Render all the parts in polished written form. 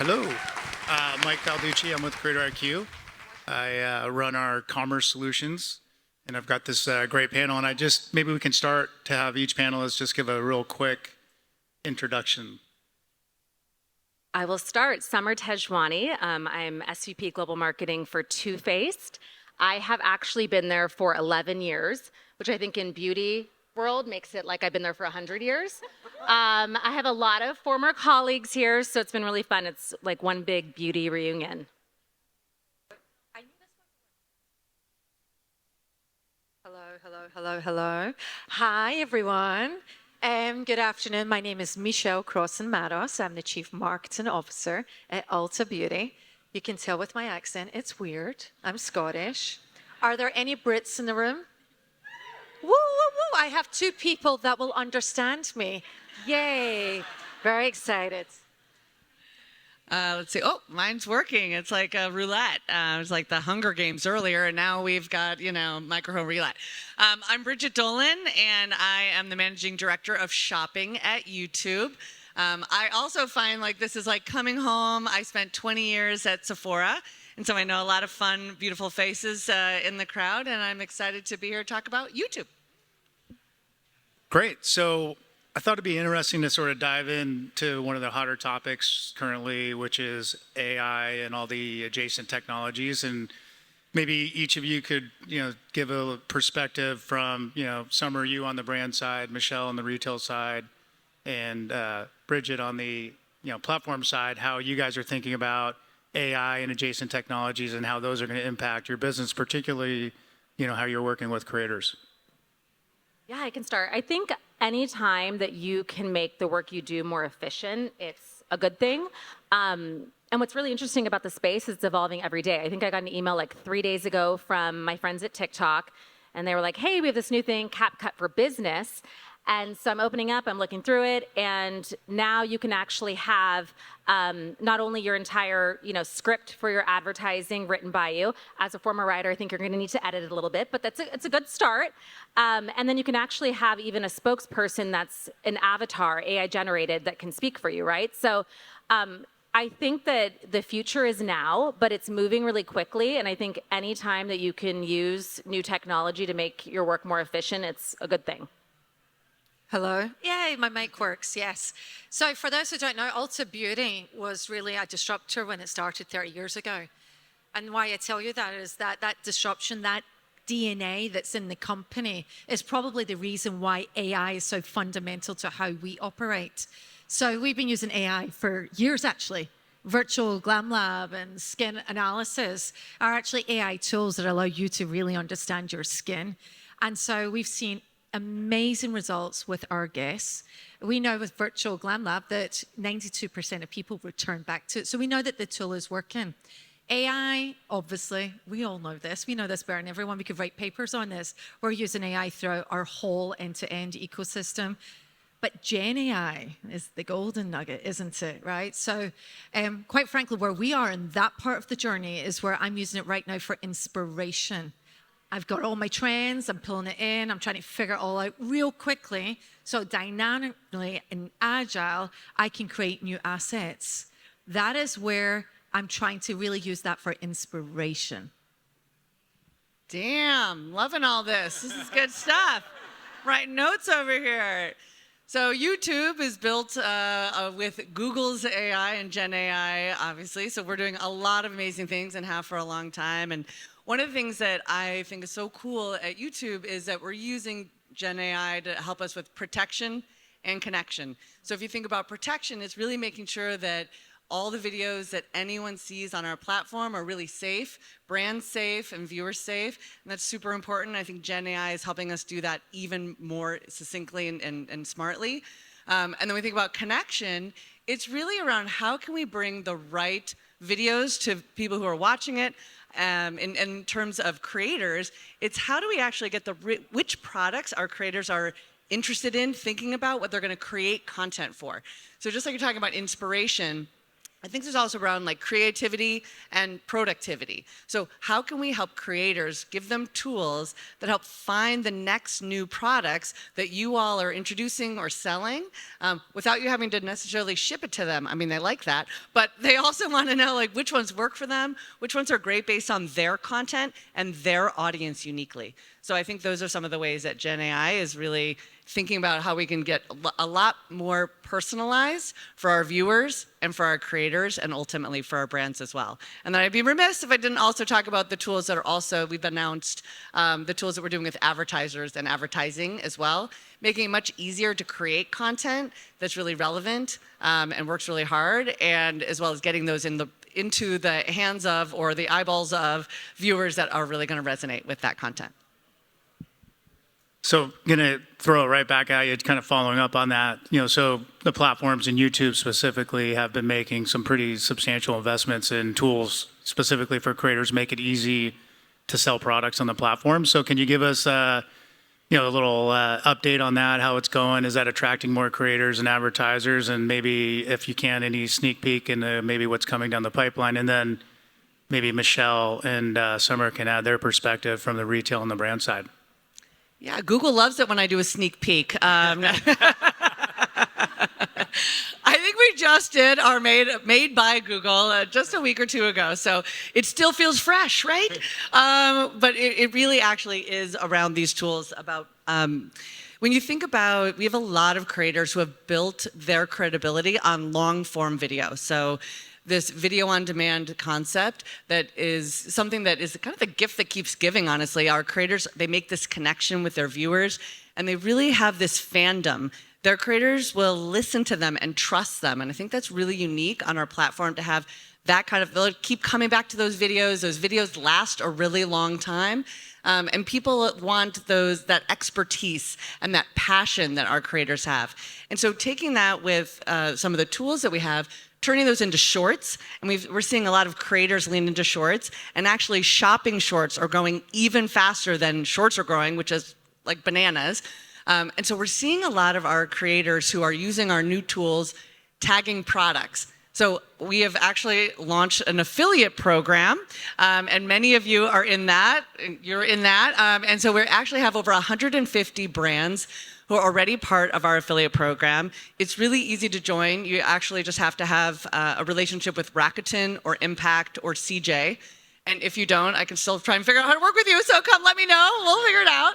Hello, Mike Balducci. I'm with Creator IQ. I run our commerce solutions, and I've got this great panel. And maybe we can start to have each panelist just give a real quick introduction. I will start. Somer Tejwani. I'm SVP Global Marketing for Too Faced. I have actually been there for 11 years, which I think in beauty world makes it like I've been there for 100 years. I have a lot of former colleagues here, so it's been really fun. It's like one big beauty reunion. Hello. Hi, everyone. Good afternoon. My name is Michelle Crossan-Matos. I'm the Chief Marketing Officer at Ulta Beauty. You can tell with my accent, it's weird. I'm Scottish. Are there any Brits in the room? Woo, woo, woo. I have two people that will understand me. Yay. Very excited. Let's see. Oh, mine's working. It's like a roulette. It was like the Hunger Games earlier, and now we've got, microphone roulette. I'm Bridget Dolan, and I am the Managing Director of Shopping at YouTube. I also find like this is like coming home. I spent 20 years at Sephora, and so I know a lot of fun, beautiful faces in the crowd, and I'm excited to be here to talk about YouTube. Great. So I thought it'd be interesting to sort of dive into one of the hotter topics currently, which is AI and all the adjacent technologies. And maybe each of you could, give a perspective from, Somer, you on the brand side, Michelle on the retail side, and Bridget on the, platform side, how you guys are thinking about AI and adjacent technologies and how those are going to impact your business, particularly, how you're working with creators. Yeah, I can start. I think any time that you can make the work you do more efficient, it's a good thing. And what's really interesting about the space is it's evolving every day. I think I got an email like 3 days ago from my friends at TikTok, and they were like, hey, we have this new thing, CapCut for Business. And so I'm opening up, I'm looking through it, and now you can actually have not only your entire script for your advertising written by you. As a former writer, I think you're going to need to edit it a little bit, but it's a good start. And then you can actually have even a spokesperson that's an avatar, AI generated, that can speak for you, right? So I think that the future is now, but it's moving really quickly. And I think any time that you can use new technology to make your work more efficient, it's a good thing. Hello. Yay, my mic works, yes. So for those who don't know, Ulta Beauty was really a disruptor when it started 30 years ago. And why I tell you that is that disruption, that DNA that's in the company is probably the reason why AI is so fundamental to how we operate. So we've been using AI for years, actually. Virtual Glam Lab and skin analysis are actually AI tools that allow you to really understand your skin. And so we've seen amazing results with our guests. We know with Virtual Glam Lab that 92% of people return back to it. So we know that the tool is working. AI, obviously, we all know this. We know this better than everyone. We could write papers on this. We're using AI throughout our whole end-to-end ecosystem. But Gen AI is the golden nugget, isn't it, right? So quite frankly, where we are in that part of the journey is where I'm using it right now for inspiration. I've got all my trends, I'm pulling it in, I'm trying to figure it all out real quickly. So dynamically and agile, I can create new assets. That is where I'm trying to really use that for inspiration. Damn, loving all this. This is good stuff. Writing notes over here. So YouTube is built with Google's AI and Gen AI, obviously. So we're doing a lot of amazing things and have for a long time. And one of the things that I think is so cool at YouTube is that we're using Gen AI to help us with protection and connection. So if you think about protection, it's really making sure that all the videos that anyone sees on our platform are really safe, brand safe, and viewer safe. And that's super important. I think Gen AI is helping us do that even more succinctly and smartly. And then we think about connection, it's really around how can we bring the right videos to people who are watching it. In terms of creators, it's how do we actually get which products our creators are interested in, thinking about what they're going to create content for. So just like you're talking about inspiration, I think there's also around like creativity and productivity. So how can we help creators, give them tools that help find the next new products that you all are introducing or selling without you having to necessarily ship it to them? I mean, they like that, but they also want to know like which ones work for them, which ones are great based on their content and their audience uniquely. So I think those are some of the ways that Gen AI is really thinking about how we can get a lot more personalized for our viewers and for our creators and ultimately for our brands as well. And then I'd be remiss if I didn't also talk about the tools that are also, we've announced the tools that we're doing with advertisers and advertising as well, making it much easier to create content that's really relevant and works really hard, and as well as getting those into the hands of or the eyeballs of viewers that are really going to resonate with that content. So gonna throw it right back at you, kind of following up on that. So the platforms and YouTube specifically have been making some pretty substantial investments in tools specifically for creators, make it easy to sell products on the platform. So can you give us a little update on that, how it's going? Is that attracting more creators and advertisers? And maybe if you can, any sneak peek into maybe what's coming down the pipeline? And then maybe Michelle and Somer can add their perspective from the retail and the brand side. Yeah, Google loves it when I do a sneak peek. I think we just did our made by Google just a week or two ago, so it still feels fresh, right? But it really actually is around these tools about when you think about, we have a lot of creators who have built their credibility on long form video. So this video on demand concept that is something that is kind of the gift that keeps giving, honestly. Our creators, they make this connection with their viewers, and they really have this fandom. Their creators will listen to them and trust them, and I think that's really unique on our platform to have that kind of, they'll keep coming back to those videos. Those videos last a really long time, and people want that expertise and that passion that our creators have. And so taking that with some of the tools that we have, turning those into shorts, and we're seeing a lot of creators lean into shorts, and actually shopping shorts are growing even faster than shorts are growing, which is like bananas. And so we're seeing a lot of our creators who are using our new tools, tagging products. So we have actually launched an affiliate program, and many of you are in that. You're in that. And so we actually have over 150 brands who are already part of our affiliate program. It's really easy to join. You actually just have to have a relationship with Rakuten or Impact or CJ. And if you don't, I can still try and figure out how to work with you. So come let me know, we'll figure it out.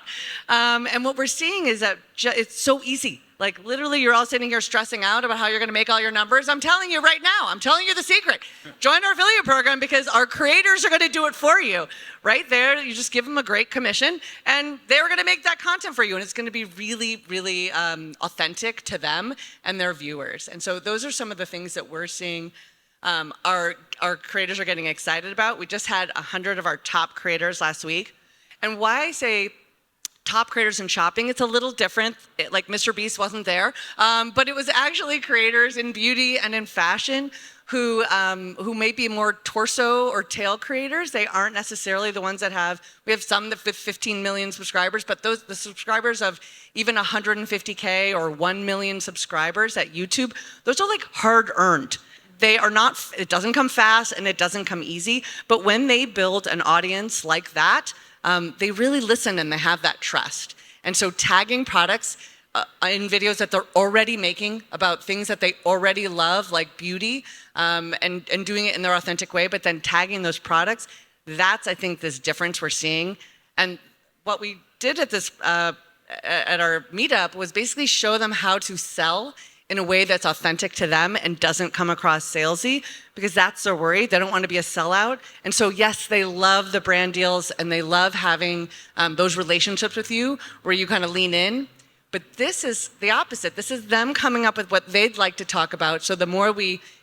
And what we're seeing is that it's so easy. Like literally you're all sitting here stressing out about how you're gonna make all your numbers. I'm telling you right now, I'm telling you the secret. Join our affiliate program because our creators are gonna do it for you. Right there, you just give them a great commission and they're gonna make that content for you, and it's gonna be really, really authentic to them and their viewers. And so those are some of the things that we're seeing our creators are getting excited about. We just had 100 of our top creators last week. And why I say top creators in shopping, it's a little different. Like Mr. Beast wasn't there, but it was actually creators in beauty and in fashion who may be more torso or tail creators. They aren't necessarily the ones that we have some with 15 million subscribers, but the subscribers of even 150K or 1 million subscribers at YouTube, those are like hard earned. They are not, it doesn't come fast and it doesn't come easy, but when they build an audience like that, they really listen and they have that trust. And so tagging products in videos that they're already making about things that they already love, like beauty, and doing it in their authentic way, but then tagging those products, that's, I think, this difference we're seeing. And what we did at our meetup was basically show them how to sell in a way that's authentic to them and doesn't come across salesy, because that's their worry. They don't want to be a sellout. And so yes, they love the brand deals and they love having those relationships with you where you kind of lean in. But this is the opposite. This is them coming up with what they'd like to talk about. So the more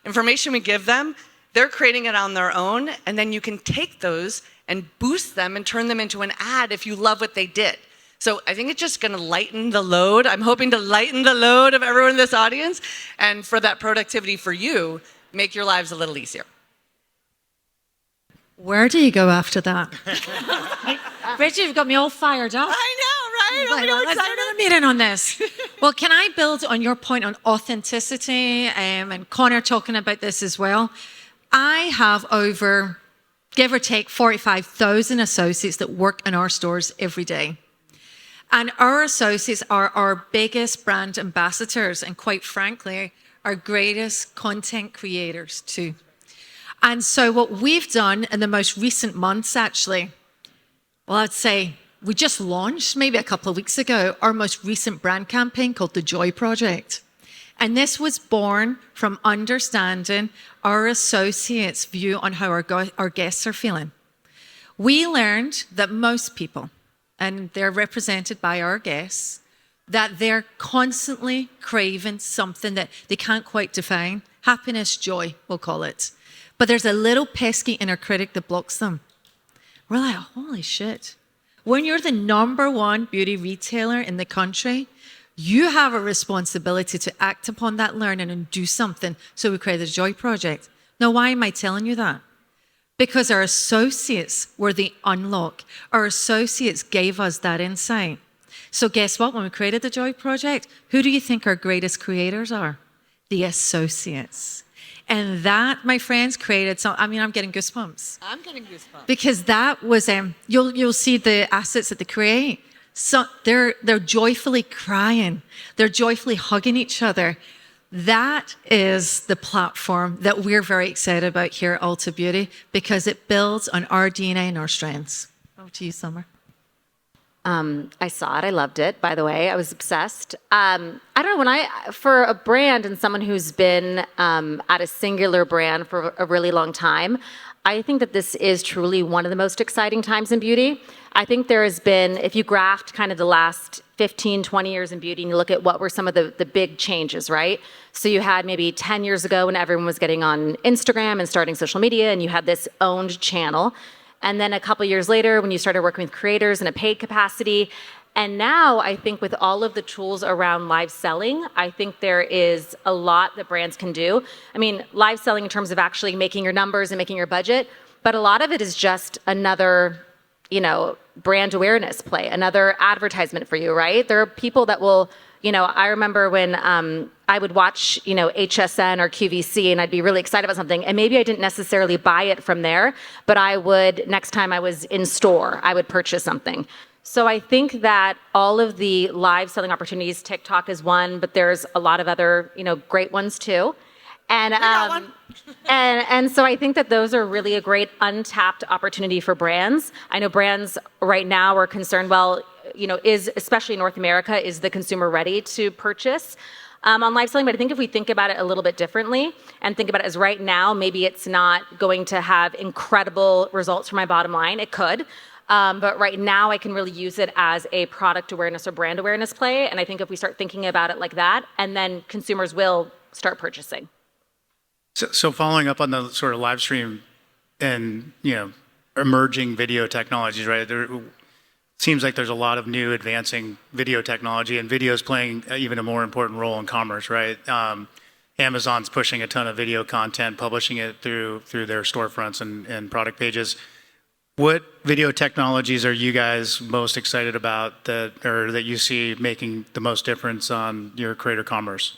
information we give them, they're creating it on their own, and then you can take those and boost them and turn them into an ad if you love what they did. So I think it's just gonna lighten the load. I'm hoping to lighten the load of everyone in this audience, and for that productivity for you, make your lives a little easier. Where do you go after that? Bridget, you've got me all fired up. I know, Let's have another meeting on this. Well, can I build on your point on authenticity, and Connor talking about this as well? I have over, give or take, 45,000 associates that work in our stores every day. And our associates are our biggest brand ambassadors and, quite frankly, our greatest content creators too. And so what we've done in the most recent months, actually, well, I'd say we just launched maybe a couple of weeks ago our most recent brand campaign called The Joy Project. And this was born from understanding our associates' view on how our guests are feeling. We learned that most people, and they're represented by our guests, that they're constantly craving something that they can't quite define. Happiness, joy, we'll call it. But there's a little pesky inner critic that blocks them. We're like, holy shit. When you're the #1 beauty retailer in the country, you have a responsibility to act upon that learning and do something. So we created the Joy Project. Now, why am I telling you that? Because our associates were the unlock. Our associates gave us that insight. So guess what? When we created the Joy Project, who do you think our greatest creators are? The associates. And that, my friends, created some, I mean, I'm getting goosebumps. I'm getting goosebumps. Because that was, you'll see the assets that they create. So they're joyfully crying. They're joyfully hugging each other. That is the platform that we're very excited about here at Ulta Beauty because it builds on our DNA and our strengths. Over to you, Somer. I saw it. I loved it, by the way. I was obsessed. I don't know, for a brand and someone who's been at a singular brand for a really long time, I think that this is truly one of the most exciting times in beauty. I think there has been, if you graphed kind of the last 15, 20 years in beauty and you look at what were some of the big changes, right? So you had maybe 10 years ago when everyone was getting on Instagram and starting social media and you had this owned channel. And then a couple years later, when you started working with creators in a paid capacity. And now I think with all of the tools around live selling, I think there is a lot that brands can do. I mean, live selling in terms of actually making your numbers and making your budget, but a lot of it is just another, brand awareness play, another advertisement for you, right? There are people that will, I remember when I would watch, HSN or QVC and I'd be really excited about something. And maybe I didn't necessarily buy it from there, but I would, next time I was in store, I would purchase something. So I think that all of the live selling opportunities, TikTok is one, but there's a lot of other, great ones too. And and so I think that those are really a great untapped opportunity for brands. I know brands right now are concerned, especially in North America, is the consumer ready to purchase on live selling? But I think if we think about it a little bit differently and think about it as right now, maybe it's not going to have incredible results for my bottom line. It could. But right now I can really use it as a product awareness or brand awareness play. And I think if we start thinking about it like that, and then consumers will start purchasing. So following up on the sort of live stream and, emerging video technologies, right? There seems like there's a lot of new advancing video technology and video is playing even a more important role in commerce, right? Amazon's pushing a ton of video content, publishing it through their storefronts and product pages. What video technologies are you guys most excited about that you see making the most difference on your creator commerce?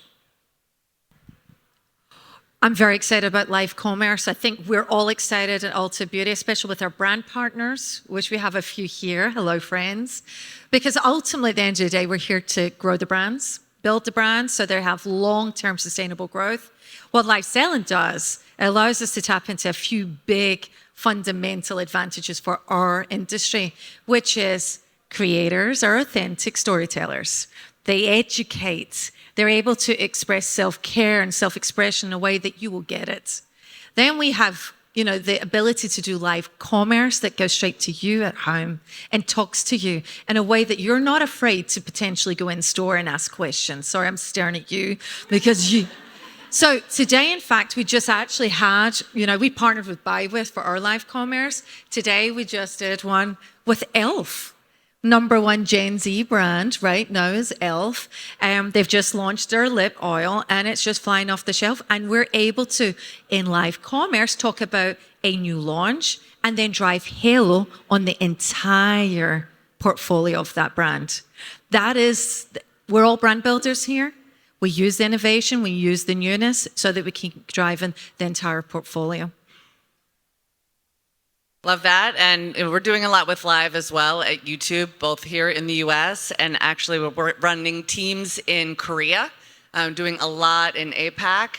I'm very excited about live commerce. I think we're all excited at Ulta Beauty, especially with our brand partners, which we have a few here. Hello, friends. Because ultimately, at the end of the day, we're here to grow the brands, build the brands so they have long-term sustainable growth. What live selling does, it allows us to tap into a few big fundamental advantages for our industry, which is creators are authentic storytellers. They educate. They're able to express self-care and self-expression in a way that you will get it. Then we have, the ability to do live commerce that goes straight to you at home and talks to you in a way that you're not afraid to potentially go in store and ask questions. Sorry, I'm staring at you because you... So today, in fact, we just actually had, we partnered with BuyWith for our live commerce. Today, we just did one with e.l.f., #1 Gen Z brand right now is e.l.f. They've just launched their lip oil and it's just flying off the shelf. And we're able to, in live commerce, talk about a new launch and then drive halo on the entire portfolio of that brand. We're all brand builders here. We use the innovation, we use the newness so that we can drive in the entire portfolio. Love that. And we're doing a lot with live as well at YouTube, both here in the US and actually we're running teams in Korea, doing a lot in APAC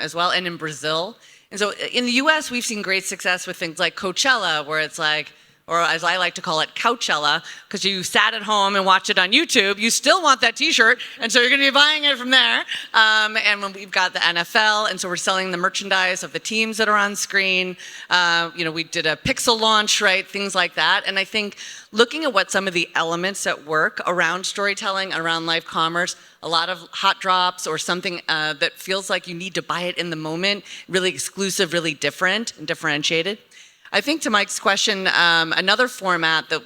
as well, and in Brazil. And so in the US, we've seen great success with things like Coachella, where it's like, or as I like to call it, Couchella, because you sat at home and watched it on YouTube. You still want that T-shirt, and so you're going to be buying it from there. And when we've got the NFL, and so we're selling the merchandise of the teams that are on screen. We did a Pixel launch, right? Things like that. And I think looking at what some of the elements that work around storytelling, around live commerce, a lot of hot drops or something that feels like you need to buy it in the moment, really exclusive, really different and differentiated. I think to Mike's question, another format that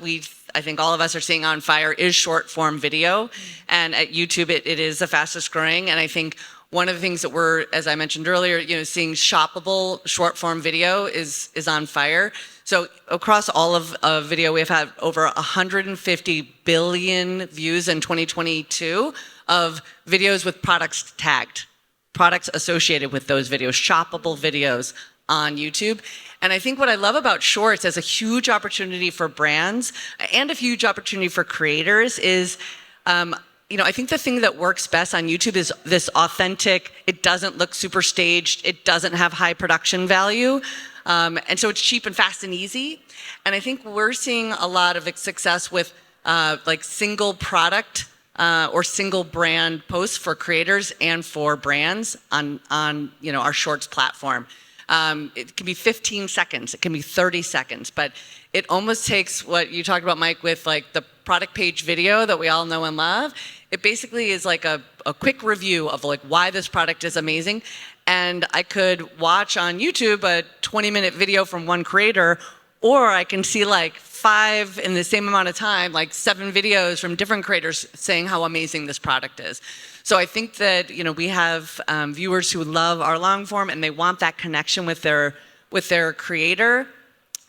I think all of us are seeing on fire is short form video. And at YouTube, it is the fastest growing. And I think one of the things that we're, as I mentioned earlier, seeing shoppable short form video is on fire. So across all of video, we've had over 150 billion views in 2022 of videos with products tagged, products associated with those videos, shoppable videos on YouTube. And I think what I love about Shorts as a huge opportunity for brands and a huge opportunity for creators is, I think the thing that works best on YouTube is this authentic, it doesn't look super staged, it doesn't have high production value. And so it's cheap and fast and easy. And I think we're seeing a lot of success with like single product or single brand posts for creators and for brands on our Shorts platform. It can be 15 seconds, it can be 30 seconds, but it almost takes what you talked about, Mike, with like the product page video that we all know and love. It basically is like a quick review of like why this product is amazing. And I could watch on YouTube a 20-minute video from one creator, or I can see like 5 in the same amount of time, like 7 videos from different creators saying how amazing this product is. So I think that we have viewers who love our long form and they want that connection with their creator,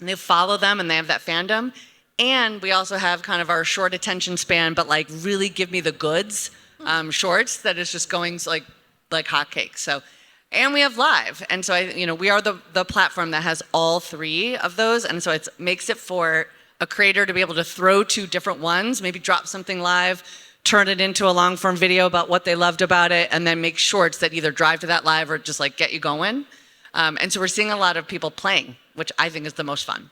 and they follow them and they have that fandom. And we also have kind of our short attention span, but like really give me the goods shorts that is just going like hotcakes. So, and we have live, and so we are the platform that has all 3 of those, and so it makes it for a creator to be able to throw 2 different ones, maybe drop something live, turn it into a long form video about what they loved about it, and then make shorts that either drive to that live or just like get you going. And so we're seeing a lot of people playing, which I think is the most fun.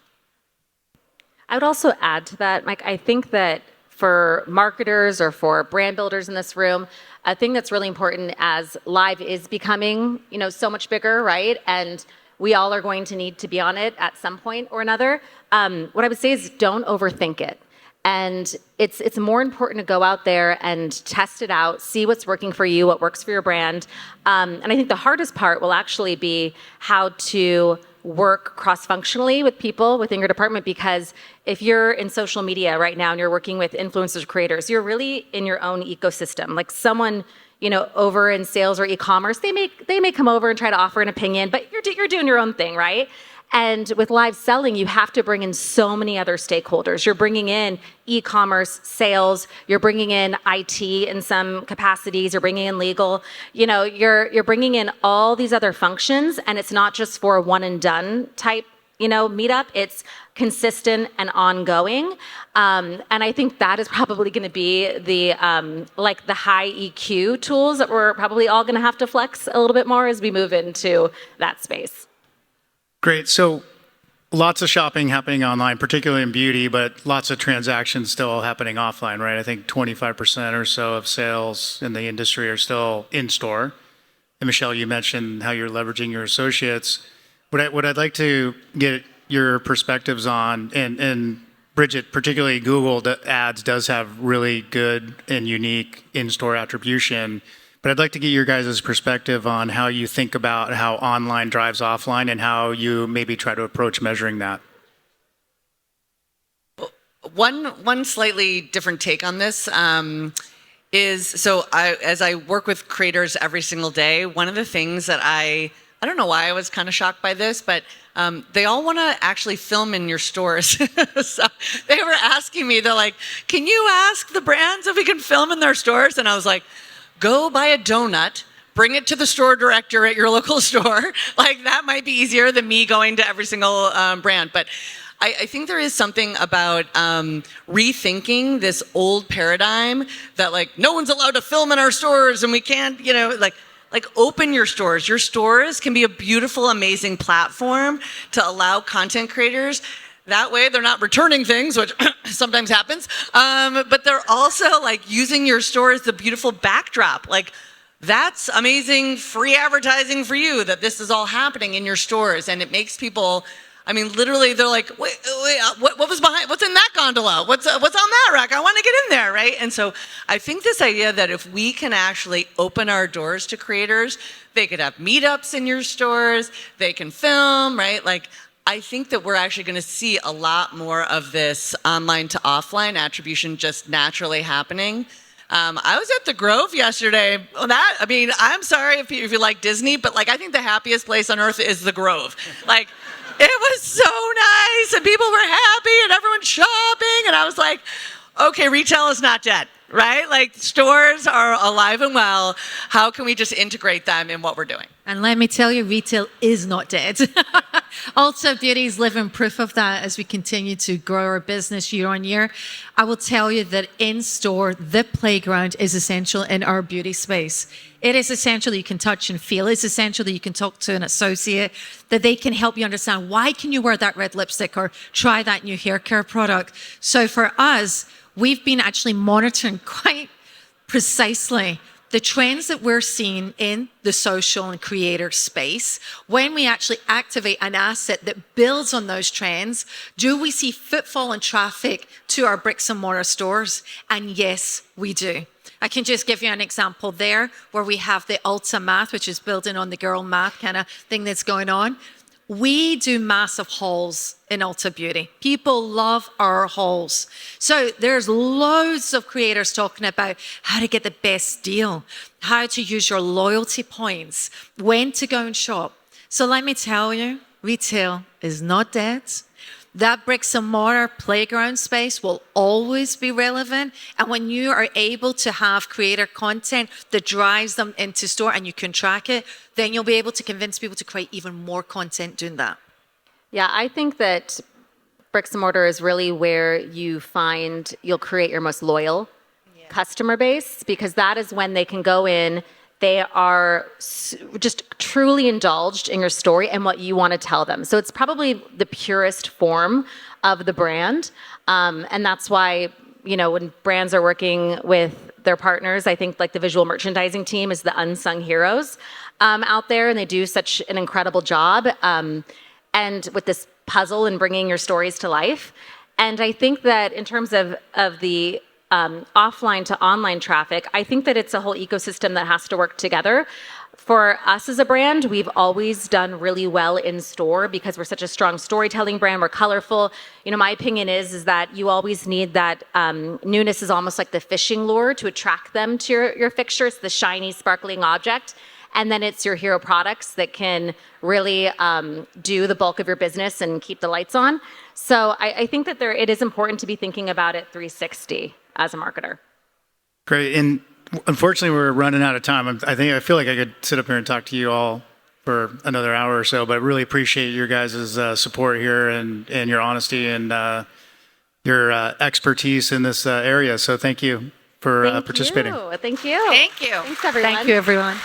I would also add to that, Mike, I think that for marketers or for brand builders in this room, a thing that's really important as live is becoming, so much bigger, right? And we all are going to need to be on it at some point or another. What I would say is don't overthink it. And it's more important to go out there and test it out, see what's working for you, what works for your brand. And I think the hardest part will actually be how to work cross-functionally with people within your department, because if you're in social media right now and you're working with influencers, creators, you're really in your own ecosystem. Like someone, over in sales or e-commerce, they may come over and try to offer an opinion, but you're doing your own thing, right? And with live selling, you have to bring in so many other stakeholders. You're bringing in e-commerce, sales, you're bringing in IT in some capacities, you're bringing in legal, you're bringing in all these other functions, and it's not just for a one and done type, meetup. It's consistent and ongoing. And I think that is probably going to be the high EQ tools that we're probably all going to have to flex a little bit more as we move into that space. Great. So lots of shopping happening online, particularly in beauty, but lots of transactions still happening offline, right? I think 25% or so of sales in the industry are still in store. And Michelle, you mentioned how you're leveraging your associates. What I'd like to get your perspectives on, and Bridget, particularly Google Ads does have really good and unique in-store attribution. But I'd like to get your guys' perspective on how you think about how online drives offline and how you maybe try to approach measuring that. One slightly different take on this is, as I work with creators every single day, one of the things that I I don't know why I was kind of shocked by this, but they all want to actually film in your stores. So they were asking me, they're like, can you ask the brands if we can film in their stores? And I was like, go buy a donut, bring it to the store director at your local store. Like, that might be easier than me going to every single brand. But I think there is something about rethinking this old paradigm that, like, no one's allowed to film in our stores and we can't, like open your stores. Your stores can be a beautiful, amazing platform to allow content creators. That way they're not returning things, which sometimes happens, but they're also like using your store as the beautiful backdrop. Like, that's amazing free advertising for you that this is all happening in your stores, and it makes people, I mean, literally, they're like, wait, what was behind? What's in that gondola? What's on that rack? I want to get in there, right? And so I think this idea that if we can actually open our doors to creators, they could have meetups in your stores, they can film, right? Like, I think that we're actually going to see a lot more of this online to offline attribution just naturally happening. I was at the Grove yesterday. I'm sorry if you like Disney, but like, I think the happiest place on earth is the Grove. Like, it was so nice, and people were happy, and everyone's shopping, and I was like, okay, retail is not dead, right? Like, stores are alive and well. How can we just integrate them in what we're doing? And let me tell you, retail is not dead. Ulta Beauty is living proof of that as we continue to grow our business year on year. I will tell you that in store, the playground is essential in our beauty space. It is essential that you can touch and feel. It's essential that you can talk to an associate, that they can help you understand why can you wear that red lipstick or try that new hair care product. So for us, we've been actually monitoring quite precisely the trends that we're seeing in the social and creator space. When we actually activate an asset that builds on those trends, do we see footfall and traffic to our bricks and mortar stores? And yes, we do. I can just give you an example there where we have the Ulta math, which is building on the girl math kind of thing that's going on. We do massive hauls in Ulta Beauty. People love our hauls. So there's loads of creators talking about how to get the best deal, how to use your loyalty points, when to go and shop. So let me tell you, retail is not dead. That bricks and mortar playground space will always be relevant. And when you are able to have creator content that drives them into store and you can track it, then you'll be able to convince people to create even more content doing that. Yeah, I think that bricks and mortar is really where you'll create your most loyal customer base, because that is when they can go in. They are just truly indulged in your story and what you want to tell them. So it's probably the purest form of the brand. And that's why, when brands are working with their partners, I think like the visual merchandising team is the unsung heroes out there, and they do such an incredible job. And with this puzzle and bringing your stories to life. And I think that in terms of the offline to online traffic, I think that it's a whole ecosystem that has to work together. For us as a brand, we've always done really well in store because we're such a strong storytelling brand. We're colorful. My opinion is that you always need that newness is almost like the fishing lure to attract them to your fixture. It's the shiny, sparkling object. And then it's your hero products that can really do the bulk of your business and keep the lights on. So I think that it is important to be thinking about it 360 as a marketer. Great. And unfortunately, we're running out of time. I feel like I could sit up here and talk to you all for another hour or so, but really appreciate your guys' support here and your honesty and your expertise in this area. So thank you for participating. Thank you. Thank you. Thanks, everyone. Thank you, everyone.